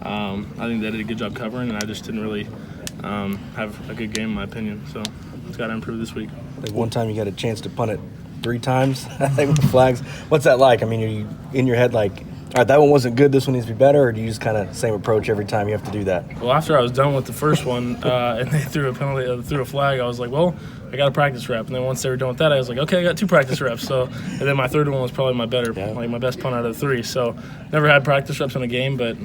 I think they did a good job covering, and I just didn't really have a good game, in my opinion. So it's got to improve this week. One time you got a chance to punt it 3 times, I think, with flags. What's that like? I mean, are you in your head like, all right, that one wasn't good, this one needs to be better, or do you just kind of same approach every time you have to do that? Well, after I was done with the first one and they threw a flag, I was like, well, I got a practice rep. And then once they were done with that, I was like, okay, I got 2 practice reps. So, and then my third one was probably my best punt out of the 3. So never had practice reps in a game, but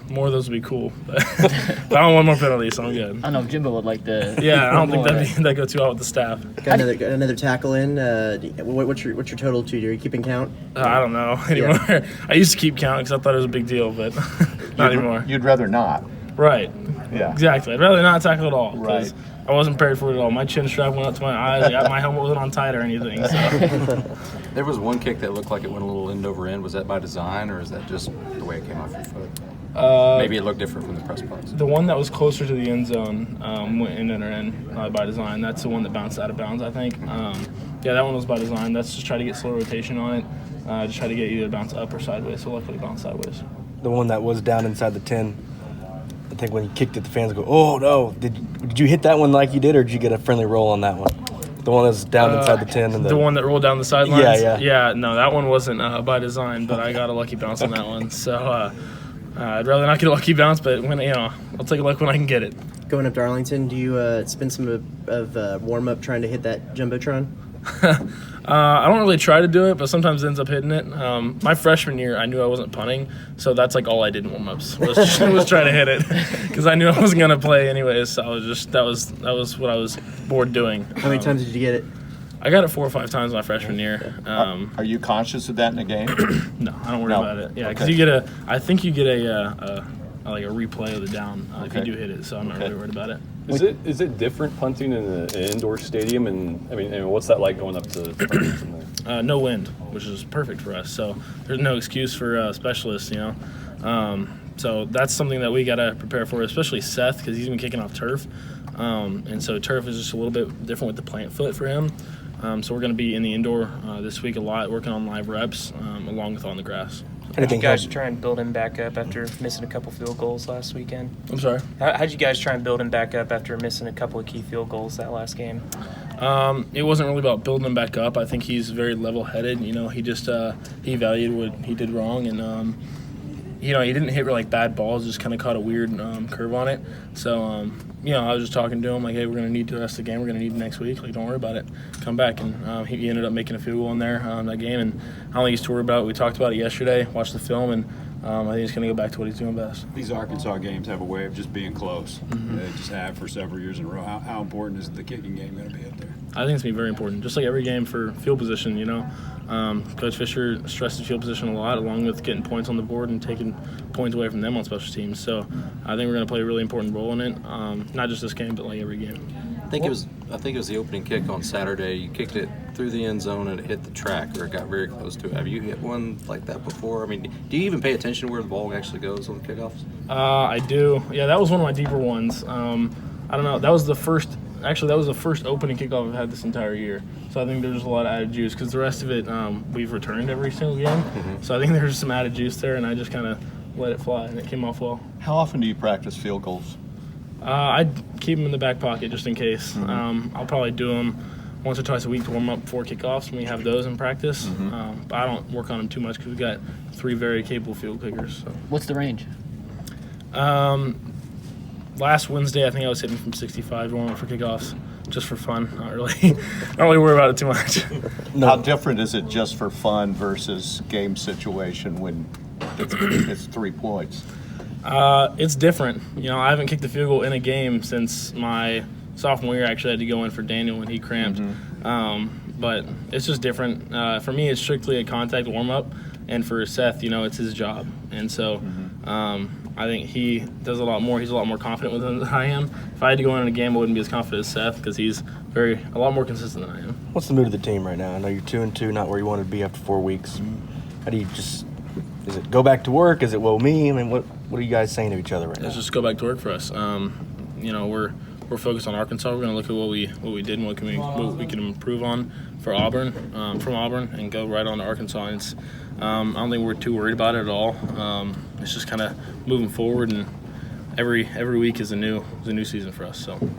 more of those would be cool. But I don't want more penalties, so I'm good. I know Jimbo would like to. Yeah, I don't think that'd go too well with the staff. Got another tackle in. What's your total to? Are you keeping count? I don't know anymore. Yeah. I used to keep count because I thought it was a big deal, but not anymore. You'd rather not. Right. Yeah. Exactly. I'd rather not tackle at all. Right. I wasn't prepared for it at all. My chin strap went up to my eyes. My helmet wasn't on tight or anything. So. There was one kick that looked like it went a little end over end. Was that by design, or is that just the way it came off your foot? Maybe it looked different from the press box. The one that was closer to the end zone went in or end by design. That's the one that bounced out of bounds, I think. That one was by design. That's just try to get slow rotation on it. Just try to get either to bounce up or sideways. So luckily it bounced sideways. The one that was down inside the 10, I think when you kicked it, the fans go, oh, no. Did you hit that one like you did, or did you get a friendly roll on that one? The one that was down inside the 10? And the one that rolled down the sidelines? Yeah. Yeah, no, that one wasn't by design, but I got a lucky bounce on that one. So I'd rather not get a lucky bounce, but I'll take a look when I can get it. Going up to Arlington, do you spend some of warm-up trying to hit that Jumbotron? I don't really try to do it, but sometimes it ends up hitting it. My freshman year, I knew I wasn't punting, so that's like all I did in warm-ups was try to hit it because I knew I wasn't going to play anyways. So I was just that was what I was bored doing. How many times did you get it? I got it 4 or 5 times my freshman year. Are you conscious of that in a game? No, I don't worry about it. Yeah, because I think you get a replay of the down if you do hit it. So I'm not really worried about it. Is it different punting in an indoor stadium? And I mean, what's that like going up to? No wind, which is perfect for us. So there's no excuse for specialists, So that's something that we got to prepare for, especially Seth, because he's been kicking off turf. And so turf is just a little bit different with the plant foot for him. So we're going to be in the indoor this week a lot, working on live reps along with on the grass. How'd you guys try and build him back up after missing a couple field goals last weekend? I'm sorry? How'd you guys try and build him back up after missing a couple of key field goals that last game? It wasn't really about building him back up. I think he's very level-headed. He just he valued what he did wrong, and he didn't hit like bad balls, just kind of caught a weird curve on it. So I was just talking to him like, hey, we're going to need the rest of the game. We're going to need it next week. Like, don't worry about it. Come back. And he ended up making a field goal in there that game. And I don't think he's too worried about it. We talked about it yesterday, watched the film, and I think he's going to go back to what he's doing best. These Arkansas games have a way of just being close. Mm-hmm. They just have for several years in a row. How important is the kicking game going to be up there? I think it's going to be very important, just like every game for field position, Coach Fisher stresses field position a lot, along with getting points on the board and taking points away from them on special teams. So I think we're going to play a really important role in it, not just this game, but like every game. I think it was the opening kick on Saturday. You kicked it through the end zone and it hit the track, or it got very close to it. Have you hit one like that before? I mean, do you even pay attention to where the ball actually goes on the kickoffs? I do. Yeah, that was one of my deeper ones. I don't know. That was the first opening kickoff I've had this entire year. So I think there's a lot of added juice because the rest of it we've returned every single game. Mm-hmm. So I think there's some added juice there, and I just kind of let it fly, and it came off well. How often do you practice field goals? I keep them in the back pocket just in case. Mm-hmm. I'll probably do them once or twice a week to warm up before kickoffs when we have those in practice. Mm-hmm. But I don't work on them too much because we've got 3 very capable field kickers. So. What's the range? Last Wednesday, I think I was hitting from 65 warm up for kickoffs, just for fun. Not really. I don't really worry about it too much. How different is it just for fun versus game situation when it's 3 points? It's different. I haven't kicked a field goal in a game since my sophomore year. I actually had to go in for Daniel when he cramped. Mm-hmm. But it's just different. For me, it's strictly a contact warm-up, and for Seth, it's his job. And so I think he does a lot more. He's a lot more confident with him than I am. If I had to go in a game, I wouldn't be as confident as Seth because he's a lot more consistent than I am. What's the mood of the team right now? I know you're 2-2, not where you wanted to be after 4 weeks. How do you is it go back to work? Is it woe me? I mean, what are you guys saying to each other right now? Let's just go back to work for us. We're focused on Arkansas. We're going to look at what we did and what we can improve on for Auburn, from Auburn, and go right on to Arkansas. I don't think we're too worried about it at all. it's just kind of moving forward, and every week is a new season for us. So.